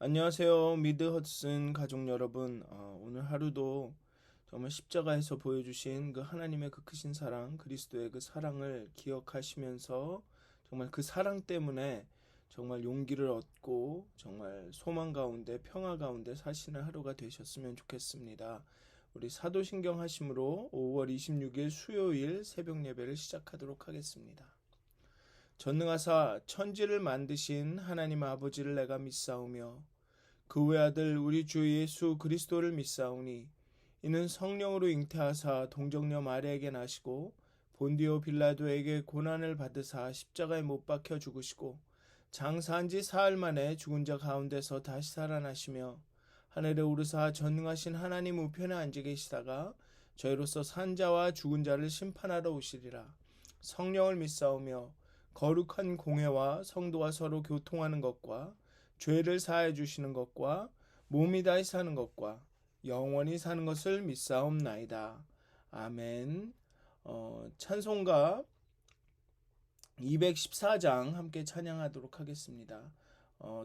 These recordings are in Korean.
안녕하세요. 미드 허드슨 가족 여러분. 오늘 하루도 정말 십자가에서 보여주신 그 하나님의 그 크신 사랑, 그리스도의 그 사랑을 기억하시면서 정말 그 사랑 때문에 정말 용기를 얻고 정말 소망 가운데 평화 가운데 사시는 하루가 되셨으면 좋겠습니다. 우리 사도신경 하심으로 5월 26일 수요일 새벽 예배를 시작하도록 하겠습니다. 전능하사 천지를 만드신 하나님 아버지를 내가 믿사오며 그 외아들 우리 주 예수 그리스도를 믿사오니 이는 성령으로 잉태하사 동정녀 마리아에게 나시고 본디오 빌라도에게 고난을 받으사 십자가에 못 박혀 죽으시고 장사한 지 사흘 만에 죽은 자 가운데서 다시 살아나시며 하늘에 오르사 전능하신 하나님 우편에 앉아 계시다가 저희로서 산 자와 죽은 자를 심판하러 오시리라. 성령을 믿사오며 거룩한 공회와 성도와 서로 교통하는 것과 죄를 사하여 주시는 것과 몸이 다시 사는 것과 영원히 사는 것을 믿사옵나이다. 아멘. 찬송가 214장 함께 찬양하도록 하겠습니다.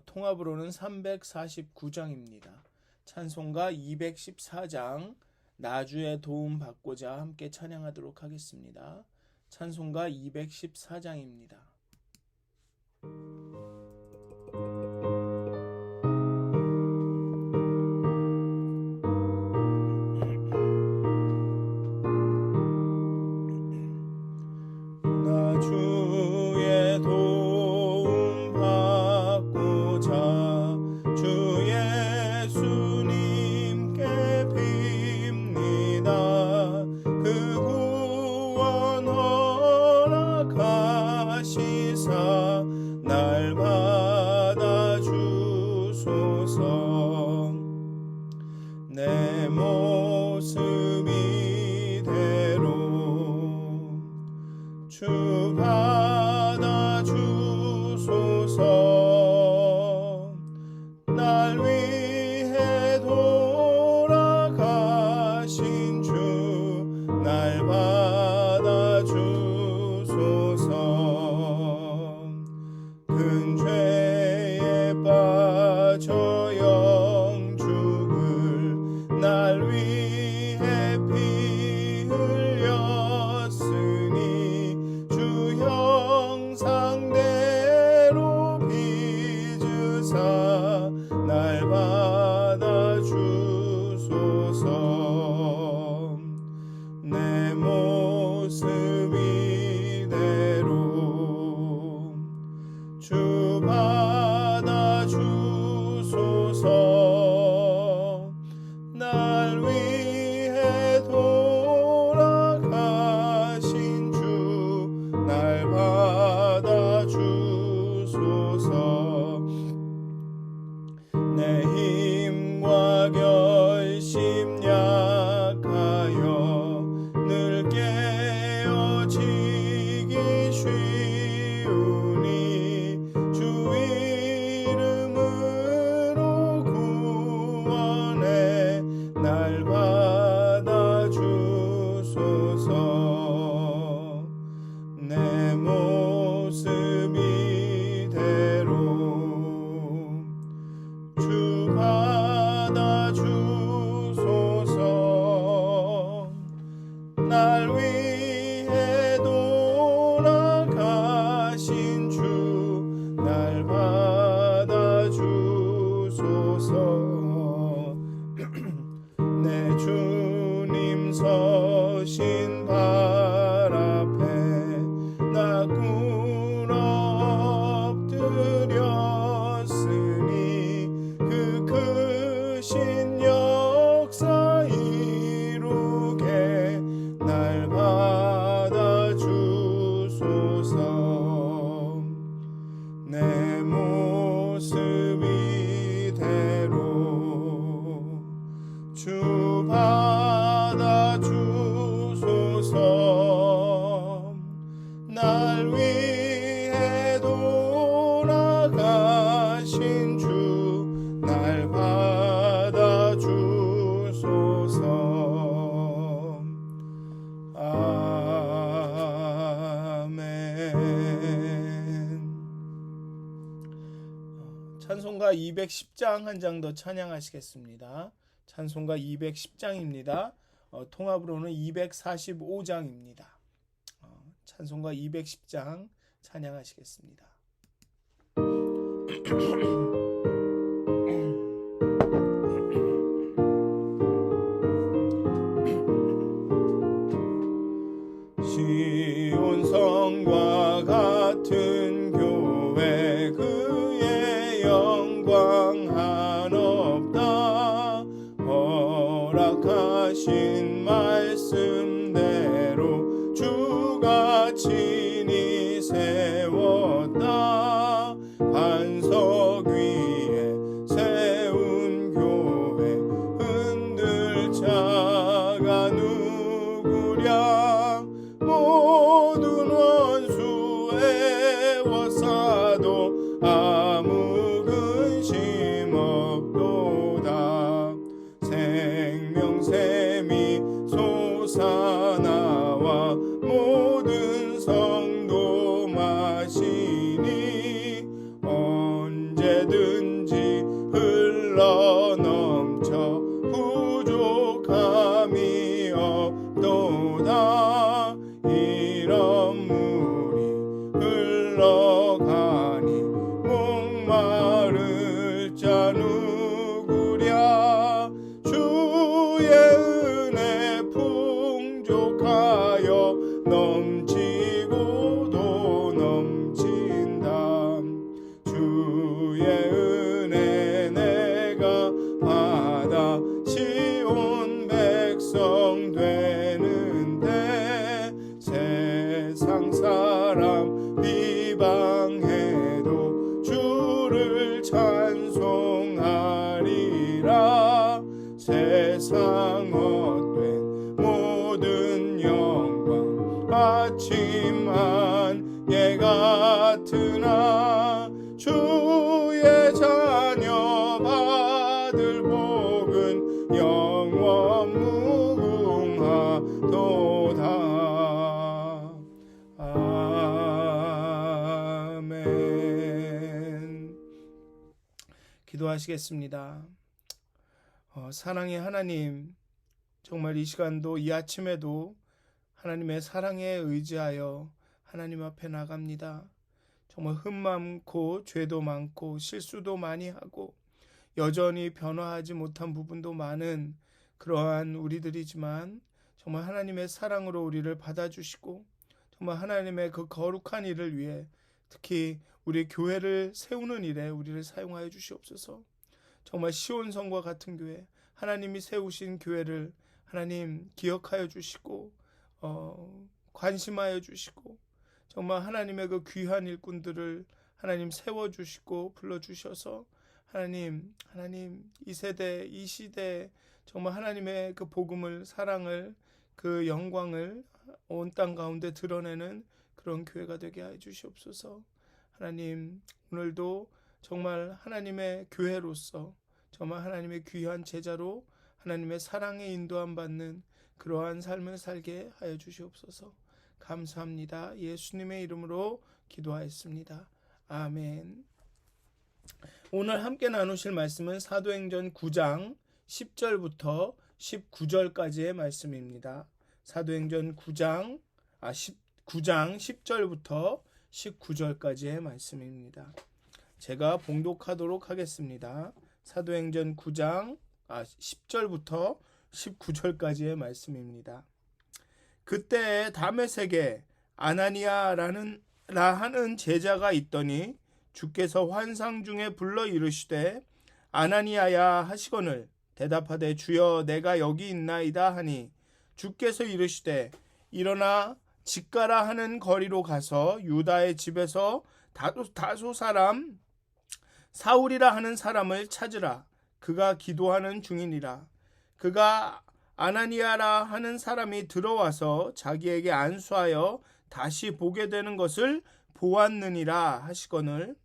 통합으로는 349장입니다. 찬송가 214장 나주의 도움 받고자 함께 찬양하도록 하겠습니다. 찬송가 214장입니다. 나주의 도움 받고자 주 예수님께 빕니다. 그 구원 허락하시사 날 받아주소서. 내 모습 이대로 주 받아주소서. 날 위해 돌아가신 주 날 받아주소서. 큰 죄에 빠져 찬송가 210장 한 장 더 찬양하시겠습니다. 찬송가 210장입니다. 통합으로는 245장입니다. 찬송가 210장 찬양하시겠습니다. 시온성과 같은 교회 그의 영광 한없다. 허락하신 말씀대로 주가 친히 세웠다. 반석 위에 세운 교회 흔들 자가 누구랴. 모든 원수 애워싸도 아무 근심 없도다. 생명샘이 솟아나와 모든 성도 마시니 언제든지 흘러넘쳐 부족함이 없도다. 이런 물이 흘러가니 목마를 자 누구랴. 주의 은혜 풍족하여 넘치고도 넘친다. 주의 은혜 내가 받아 시온 백성 되는데 세상 사람 비방해도 주를 찬송하리라. 세상 헛된 모든 영광 아침 안개 같으나 주의 자녀 받을 복은 영원 무궁하도다. 아멘. 기도하시겠습니다. 사랑의 하나님, 정말 이 시간도 이 아침에도 하나님의 사랑에 의지하여 하나님 앞에 나갑니다. 정말 흠 많고 죄도 많고 실수도 많이 하고 여전히 변화하지 못한 부분도 많은 그러한 우리들이지만 정말 하나님의 사랑으로 우리를 받아주시고 정말 하나님의 그 거룩한 일을 위해 특히 우리 교회를 세우는 일에 우리를 사용하여 주시옵소서. 정말 시온성과 같은 교회, 하나님이 세우신 교회를 하나님 기억하여 주시고 관심하여 주시고 정말 하나님의 그 귀한 일꾼들을 하나님 세워주시고 불러주셔서 하나님 이 세대 이 시대에 정말 하나님의 그 복음을 사랑을 그 영광을 온 땅 가운데 드러내는 그런 교회가 되게 해 주시옵소서. 하나님 오늘도 정말 하나님의 교회로서 정말 하나님의 귀한 제자로 하나님의 사랑에 인도함 받는 그러한 삶을 살게 하여 주시옵소서. 감사합니다. 예수님의 이름으로 기도하였습니다. 아멘. 오늘 함께 나누실 말씀은 사도행전 9장 10절부터 19절까지의 말씀입니다. 사도행전 9장 10절부터 19절까지의 말씀입니다. 제가 봉독하도록 하겠습니다. 사도행전 9장 10절부터 19절까지의 말씀입니다. 그때 다메섹에 아나니아라는 하는 제자가 있더니 주께서 환상 중에 불러 이르시되 아나니아야 하시거늘 대답하되 주여 내가 여기 있나이다 하니 주께서 이르시되 일어나 직가라 하는 거리로 가서 유다의 집에서 다소 사람 사울이라 하는 사람을 찾으라. 그가 기도하는 중이니라. 그가 아나니아라 하는 사람이 들어와서 자기에게 안수하여 다시 보게 되는 것을 보았느니라 하시거늘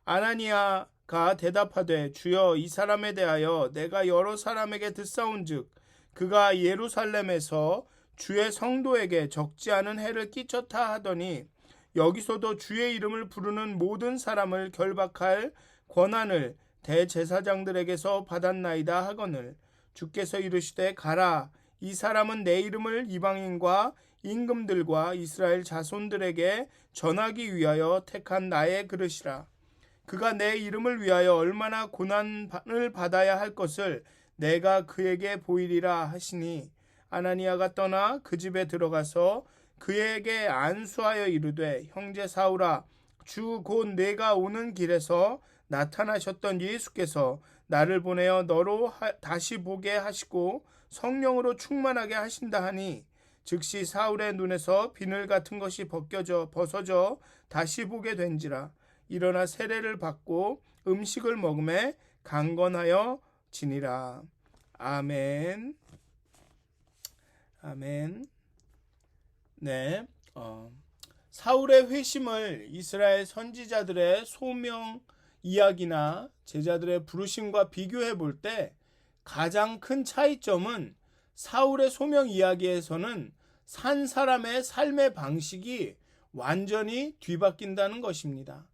아나니아가 대답하되 주여 이 사람에 대하여 내가 여러 사람에게 듣사온즉 그가 예루살렘에서 주의 성도에게 적지 않은 해를 끼쳤다 하더니 여기서도 주의 이름을 부르는 모든 사람을 결박할 권한을 대제사장들에게서 받았나이다 하거늘 주께서 이르시되 가라, 이 사람은 내 이름을 이방인과 임금들과 이스라엘 자손들에게 전하기 위하여 택한 나의 그릇이라. 그가 내 이름을 위하여 얼마나 고난을 받아야 할 것을 내가 그에게 보이리라 하시니, 아나니아가 떠나 그 집에 들어가서 그에게 안수하여 이르되, 형제 사울아, 주 곧 내가 오는 길에서 나타나셨던 예수께서 나를 보내어 너로 다시 보게 하시고 성령으로 충만하게 하신다 하니, 즉시 사울의 눈에서 비늘 같은 것이 벗어져 다시 보게 된지라. 일어나 세례를 받고 음식을 먹음에 강건하여 지니라. 아멘. 아멘. 네. 사울의 회심을 이스라엘 선지자들의 소명 이야기나 제자들의 부르심과 비교해 볼 때 가장 큰 차이점은, 사울의 소명 이야기에서는 산 사람의 삶의 방식이 완전히 뒤바뀐다는 것입니다.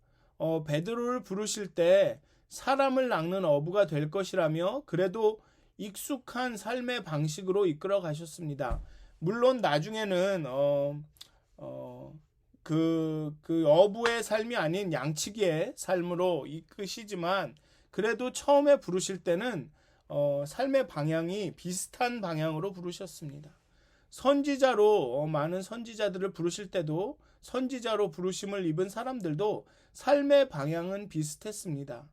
베드로를 부르실 때 사람을 낚는 어부가 될 것이라며 그래도 익숙한 삶의 방식으로 이끌어 가셨습니다. 물론 나중에는 그 어부의 삶이 아닌 양치기의 삶으로 이끄시지만, 그래도 처음에 부르실 때는 삶의 방향이 비슷한 방향으로 부르셨습니다. 선지자로 많은 선지자들을 부르실 때도 선지자로 부르심을 입은 사람들도 삶의 방향은 비슷했습니다.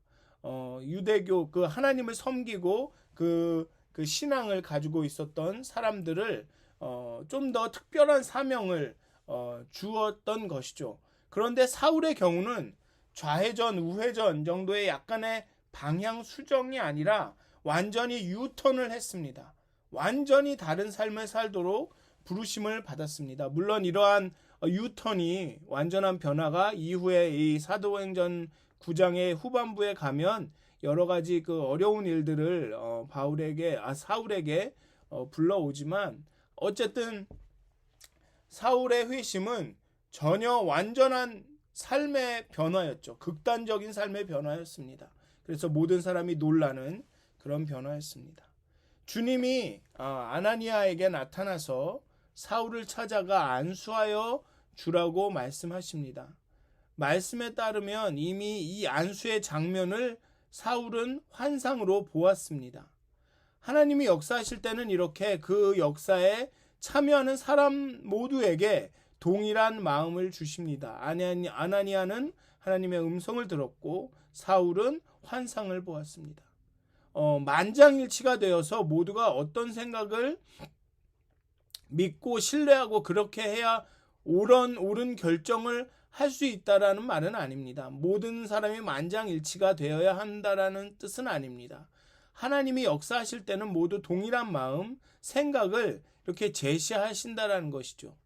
유대교 그 하나님을 섬기고 그 신앙을 가지고 있었던 사람들을 좀 더 특별한 사명을 주었던 것이죠. 그런데 사울의 경우는 좌회전, 우회전 정도의 약간의 방향 수정이 아니라 완전히 유턴을 했습니다. 완전히 다른 삶을 살도록 부르심을 받았습니다. 물론 이러한 유턴이, 완전한 변화가 이후에 이 사도행전 9장의 후반부에 가면 여러 가지 그 어려운 일들을 사울에게 불러오지만, 어쨌든 사울의 회심은 전혀 완전한 삶의 변화였죠. 극단적인 삶의 변화였습니다. 그래서 모든 사람이 놀라는 그런 변화였습니다. 주님이 아나니아에게 나타나서 사울을 찾아가 안수하여 주라고 말씀하십니다. 말씀에 따르면 이미 이 안수의 장면을 사울은 환상으로 보았습니다. 하나님이 역사하실 때는 이렇게 그 역사에 참여하는 사람 모두에게 동일한 마음을 주십니다. 아나니아는 하나님의 음성을 들었고 사울은 환상을 보았습니다. 만장일치가 되어서 모두가 어떤 생각을 믿고 신뢰하고 그렇게 해야 옳은 결정을 할 수 있다라는 말은 아닙니다. 모든 사람이 만장일치가 되어야 한다라는 뜻은 아닙니다. 하나님이 역사하실 때는 모두 동일한 마음, 생각을 이렇게 제시하신다라는 것이죠.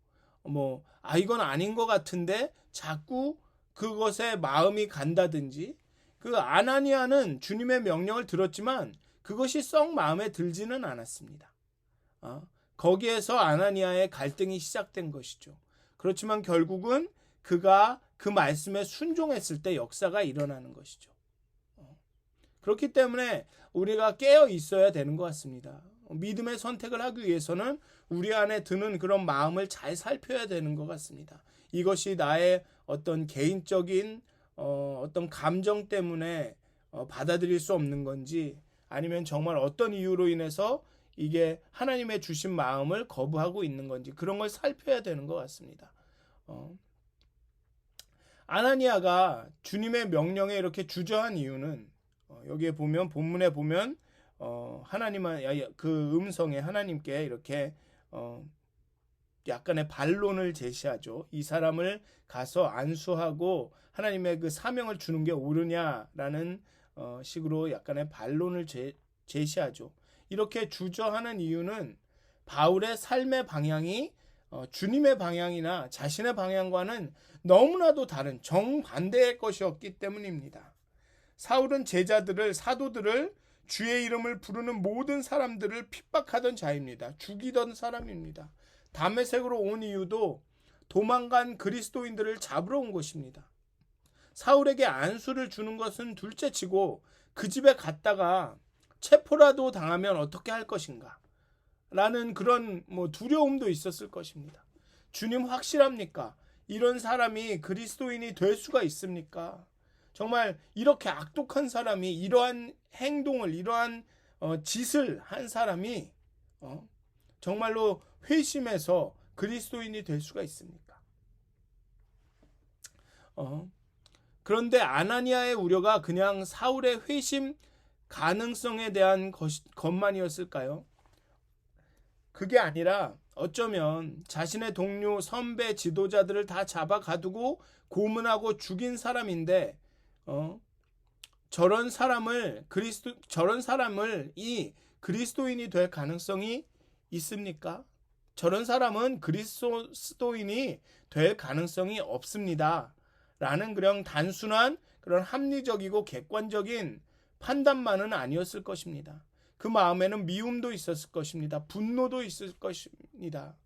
이건 아닌 것 같은데 자꾸 그것에 마음이 간다든지, 그 아나니아는 주님의 명령을 들었지만 그것이 썩 마음에 들지는 않았습니다. 거기에서 아나니아의 갈등이 시작된 것이죠. 그렇지만 결국은 그가 그 말씀에 순종했을 때 역사가 일어나는 것이죠. 그렇기 때문에 우리가 깨어 있어야 되는 것 같습니다. 믿음의 선택을 하기 위해서는 우리 안에 드는 그런 마음을 잘 살펴야 되는 것 같습니다. 이것이 나의 어떤 개인적인 어떤 감정 때문에 받아들일 수 없는 건지, 아니면 정말 어떤 이유로 인해서 이게 하나님의 주신 마음을 거부하고 있는 건지, 그런 걸 살펴야 되는 것 같습니다. 아나니아가 주님의 명령에 이렇게 주저한 이유는, 여기에 보면 본문에 보면 그 음성에 하나님께 이렇게 약간의 반론을 제시하죠. 이 사람을 가서 안수하고 하나님의 그 사명을 주는 게 옳으냐라는 식으로 약간의 반론을 제시하죠. 이렇게 주저하는 이유는 바울의 삶의 방향이 주님의 방향이나 자신의 방향과는 너무나도 다른 정반대의 것이었기 때문입니다. 사울은 사도들을 주의 이름을 부르는 모든 사람들을 핍박하던 자입니다. 죽이던 사람입니다. 다메섹으로 온 이유도 도망간 그리스도인들을 잡으러 온 것입니다. 사울에게 안수를 주는 것은 둘째치고 그 집에 갔다가 체포라도 당하면 어떻게 할 것인가 라는 그런 두려움도 있었을 것입니다. 주님 확실합니까? 이런 사람이 그리스도인이 될 수가 있습니까? 정말 이렇게 악독한 사람이 이러한 행동을 이러한 짓을 한 사람이 정말로 회심해서 그리스도인이 될 수가 있습니까? 그런데 아나니아의 우려가 그냥 사울의 회심 가능성에 대한 것만이었을까요? 그게 아니라 어쩌면 자신의 동료, 선배, 지도자들을 다 잡아 가두고 고문하고 죽인 사람인데 저런 사람을 이 그리스도인이 될 가능성이 있습니까? 저런 사람은 그리스도인이 될 가능성이 없습니다. 라는 그런 단순한 그런 합리적이고 객관적인 판단만은 아니었을 것입니다. 그 마음에는 미움도 있었을 것입니다. 분노도 있을 것입니다.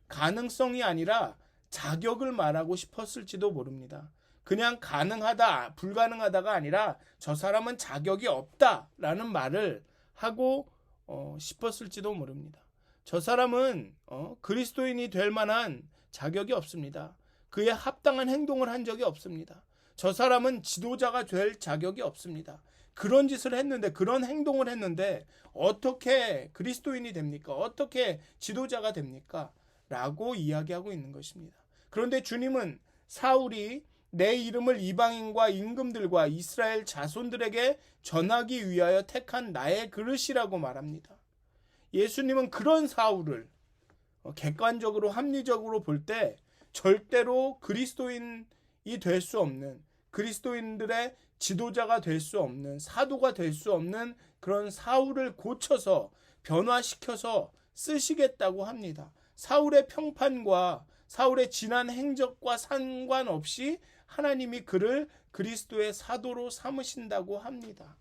가능성이 아니라 자격을 말하고 싶었을지도 모릅니다. 그냥 가능하다, 불가능하다가 아니라 저 사람은 자격이 없다라는 말을 하고 싶었을지도 모릅니다. 저 사람은 그리스도인이 될 만한 자격이 없습니다. 그에 합당한 행동을 한 적이 없습니다. 저 사람은 지도자가 될 자격이 없습니다. 그런 짓을 했는데, 그런 행동을 했는데 어떻게 그리스도인이 됩니까? 어떻게 지도자가 됩니까? 라고 이야기하고 있는 것입니다. 그런데 주님은 사울이 내 이름을 이방인과 임금들과 이스라엘 자손들에게 전하기 위하여 택한 나의 그릇이라고 말합니다. 예수님은 그런 사울을 객관적으로 합리적으로 볼 때 절대로 그리스도인이 될 수 없는, 그리스도인들의 지도자가 될 수 없는, 사도가 될 수 없는 그런 사울을 고쳐서 변화시켜서 쓰시겠다고 합니다. 사울의 평판과 사울의 지난 행적과 상관없이 하나님이 그를 그리스도의 사도로 삼으신다고 합니다.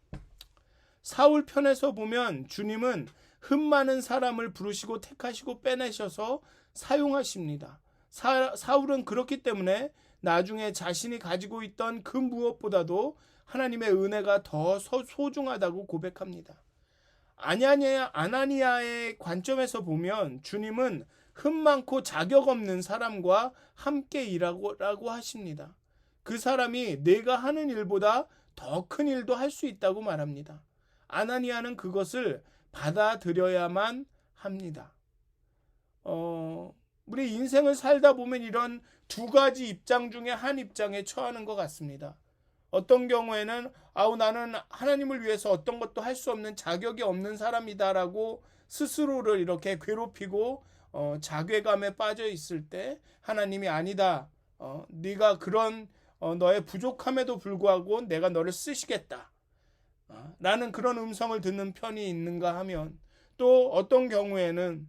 사울 편에서 보면 주님은 흠 많은 사람을 부르시고 택하시고 빼내셔서 사용하십니다. 사울은 그렇기 때문에 나중에 자신이 가지고 있던 그 무엇보다도 하나님의 은혜가 더 소중하다고 고백합니다. 아나니아의 관점에서 보면 주님은 흠 많고 자격 없는 사람과 함께 일하라고 하십니다. 그 사람이 내가 하는 일보다 더 큰 일도 할 수 있다고 말합니다. 아나니아는 그것을 받아들여야만 합니다. 우리 인생을 살다 보면 이런 두 가지 입장 중에 한 입장에 처하는 것 같습니다. 어떤 경우에는 나는 하나님을 위해서 어떤 것도 할 수 없는 자격이 없는 사람이다라고 스스로를 이렇게 괴롭히고 자괴감에 빠져 있을 때 하나님이 아니다. 네가 그런 너의 부족함에도 불구하고 내가 너를 쓰시겠다. 라는 그런 음성을 듣는 편이 있는가 하면, 또 어떤 경우에는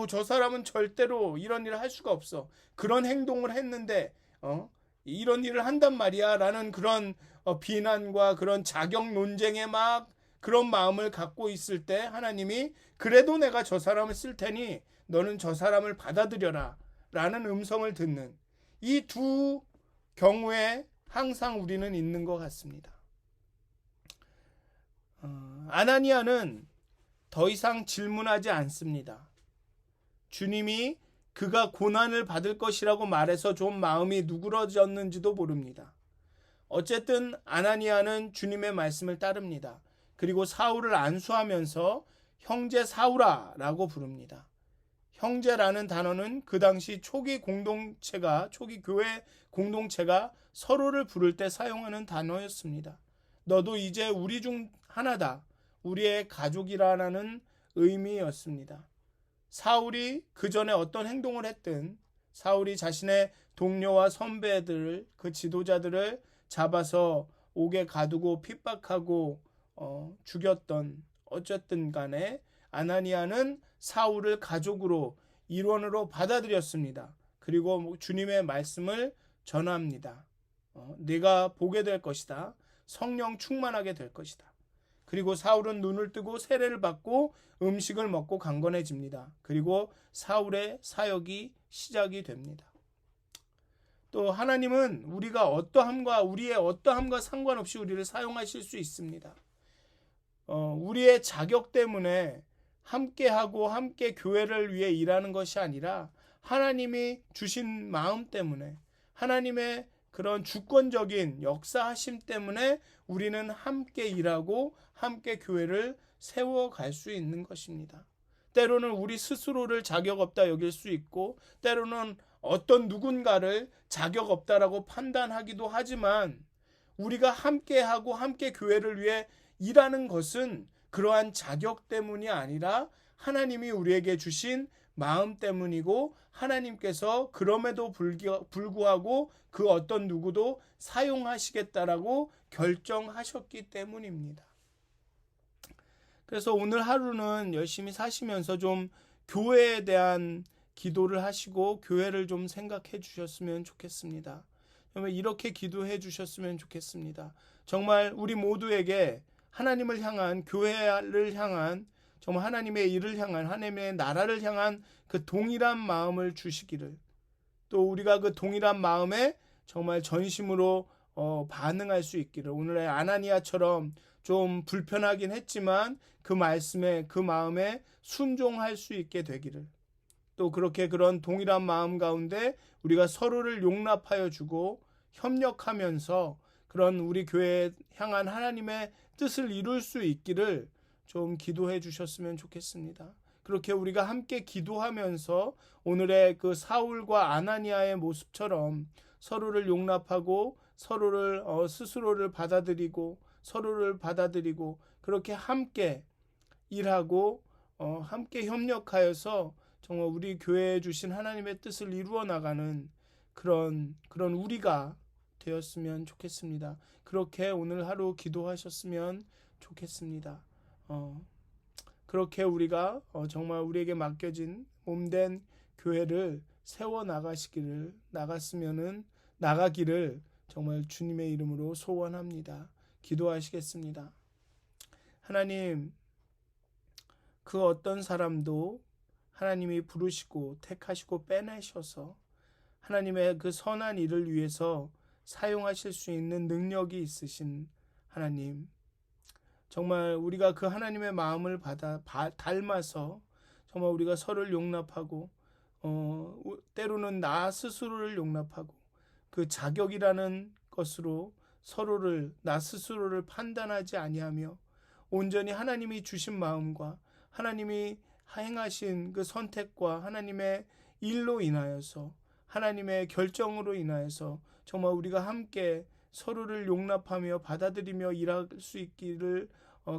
저 사람은 절대로 이런 일을 할 수가 없어. 그런 행동을 했는데 이런 일을 한단 말이야 라는 그런 비난과 그런 자격 논쟁에 막 그런 마음을 갖고 있을 때 하나님이 그래도 내가 저 사람을 쓸 테니 너는 저 사람을 받아들여라 라는 음성을 듣는 이 두 경우에 항상 우리는 있는 것 같습니다. 아나니아는 더 이상 질문하지 않습니다. 주님이 그가 고난을 받을 것이라고 말해서 좀 마음이 누그러졌는지도 모릅니다. 어쨌든 아나니아는 주님의 말씀을 따릅니다. 그리고 사울을 안수하면서 형제 사울아 라고 부릅니다. 형제라는 단어는 그 당시 초기 교회 공동체가 서로를 부를 때 사용하는 단어였습니다. 너도 이제 우리 중 하나다. 우리의 가족이라는 의미였습니다. 사울이 그 전에 어떤 행동을 했든 사울이 자신의 동료와 선배들, 그 지도자들을 잡아서 옥에 가두고 핍박하고 죽였던, 어쨌든 간에 아나니아는 사울을 가족으로, 일원으로 받아들였습니다. 그리고 주님의 말씀을 전합니다. 네가 보게 될 것이다. 성령 충만하게 될 것이다. 그리고 사울은 눈을 뜨고 세례를 받고 음식을 먹고 강건해집니다. 그리고 사울의 사역이 시작이 됩니다. 또 하나님은 우리가 어떠함과 우리의 어떠함과 상관없이 우리를 사용하실 수 있습니다. 우리의 자격 때문에 함께하고 함께 교회를 위해 일하는 것이 아니라 하나님이 주신 마음 때문에 하나님의 그런 주권적인 역사하심 때문에 우리는 함께 일하고 함께 교회를 세워갈 수 있는 것입니다. 때로는 우리 스스로를 자격 없다 여길 수 있고 때로는 어떤 누군가를 자격 없다라고 판단하기도 하지만 우리가 함께하고 함께 교회를 위해 일하는 것은 그러한 자격 때문이 아니라 하나님이 우리에게 주신 마음 때문이고 하나님께서 그럼에도 불구하고 그 어떤 누구도 사용하시겠다라고 결정하셨기 때문입니다. 그래서 오늘 하루는 열심히 사시면서 좀 교회에 대한 기도를 하시고 교회를 좀 생각해 주셨으면 좋겠습니다. 이렇게 기도해 주셨으면 좋겠습니다. 정말 우리 모두에게 하나님을 향한 교회를 향한 정말 하나님의 일을 향한 하나님의 나라를 향한 그 동일한 마음을 주시기를 또 우리가 그 동일한 마음에 정말 전심으로 반응할 수 있기를 오늘의 아나니아처럼 좀 불편하긴 했지만 그 말씀에 그 마음에 순종할 수 있게 되기를 또 그렇게 그런 동일한 마음 가운데 우리가 서로를 용납하여 주고 협력하면서 그런 우리 교회에 향한 하나님의 뜻을 이룰 수 있기를 좀 기도해 주셨으면 좋겠습니다. 그렇게 우리가 함께 기도하면서 오늘의 그 사울과 아나니아의 모습처럼 서로를 용납하고 서로를 스스로를 받아들이고 서로를 받아들이고 그렇게 함께 일하고 함께 협력하여서 정말 우리 교회에 주신 하나님의 뜻을 이루어 나가는 그런 우리가 되었으면 좋겠습니다. 그렇게 오늘 하루 기도하셨으면 좋겠습니다. 그렇게 우리가 정말 우리에게 맡겨진 몸된 교회를 세워 나가기를 정말 주님의 이름으로 소원합니다. 기도하시겠습니다. 하나님, 그 어떤 사람도 하나님이 부르시고 택하시고 빼내셔서 하나님의 그 선한 일을 위해서 사용하실 수 있는 능력이 있으신 하나님, 정말 우리가 그 하나님의 마음을 닮아서 정말 우리가 서로를 용납하고 때로는 나 스스로를 용납하고 그 자격이라는 것으로 나 스스로를 판단하지 아니하며 온전히 하나님이 주신 마음과 하나님이 행하신 그 선택과 하나님의 일로 인하여서 하나님의 결정으로 인하여서 정말 우리가 함께 서로를 용납하며 받아들이며 일할 수 있기를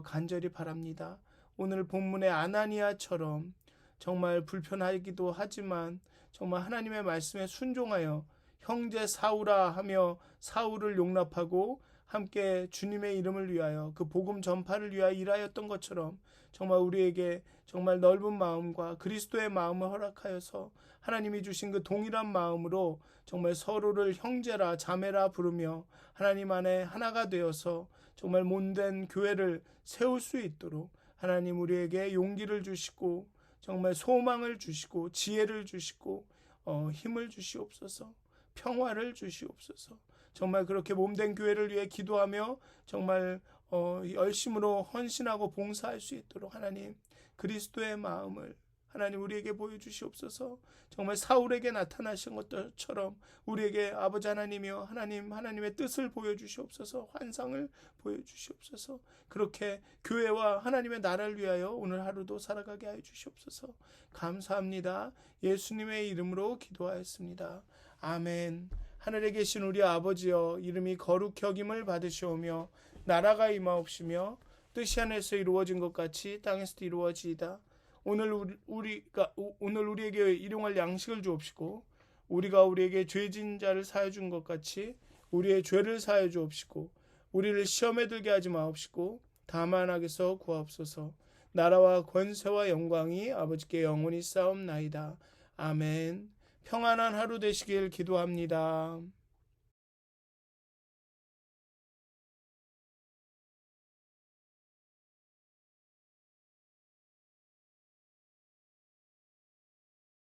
간절히 바랍니다. 오늘 본문의 아나니아처럼 정말 불편하기도 하지만 정말 하나님의 말씀에 순종하여 형제 사울아 하며 사울을 용납하고 함께 주님의 이름을 위하여 그 복음 전파를 위하여 일하였던 것처럼 정말 우리에게 정말 넓은 마음과 그리스도의 마음을 허락하여서 하나님이 주신 그 동일한 마음으로 정말 서로를 형제라 자매라 부르며 하나님 안에 하나가 되어서 정말 몸된 교회를 세울 수 있도록 하나님 우리에게 용기를 주시고 정말 소망을 주시고 지혜를 주시고 힘을 주시옵소서. 평화를 주시옵소서. 정말 그렇게 몸된 교회를 위해 기도하며 정말 열심으로 헌신하고 봉사할 수 있도록 하나님 그리스도의 마음을 하나님 우리에게 보여주시옵소서. 정말 사울에게 나타나신 것처럼 우리에게 아버지 하나님이여 하나님의 뜻을 보여주시옵소서. 환상을 보여주시옵소서. 그렇게 교회와 하나님의 나라를 위하여 오늘 하루도 살아가게 하여 주시옵소서. 감사합니다. 예수님의 이름으로 기도하였습니다. 아멘. 하늘에 계신 우리 아버지여, 이름이 거룩히 여김을 받으시오며 나라가 임하옵시며 뜻이 하늘에서 이루어진 것 같이 땅에서도 이루어지이다. 오늘 우리에게 일용할 양식을 주옵시고 우리가 우리에게 죄진 자를 사하여 준 것 같이 우리의 죄를 사하여 주옵시고 우리를 시험에 들게 하지 마옵시고 다만 악에서 구하옵소서. 나라와 권세와 영광이 아버지께 영원히 싸움나이다. 아멘. 평안한 하루 되시길 기도합니다.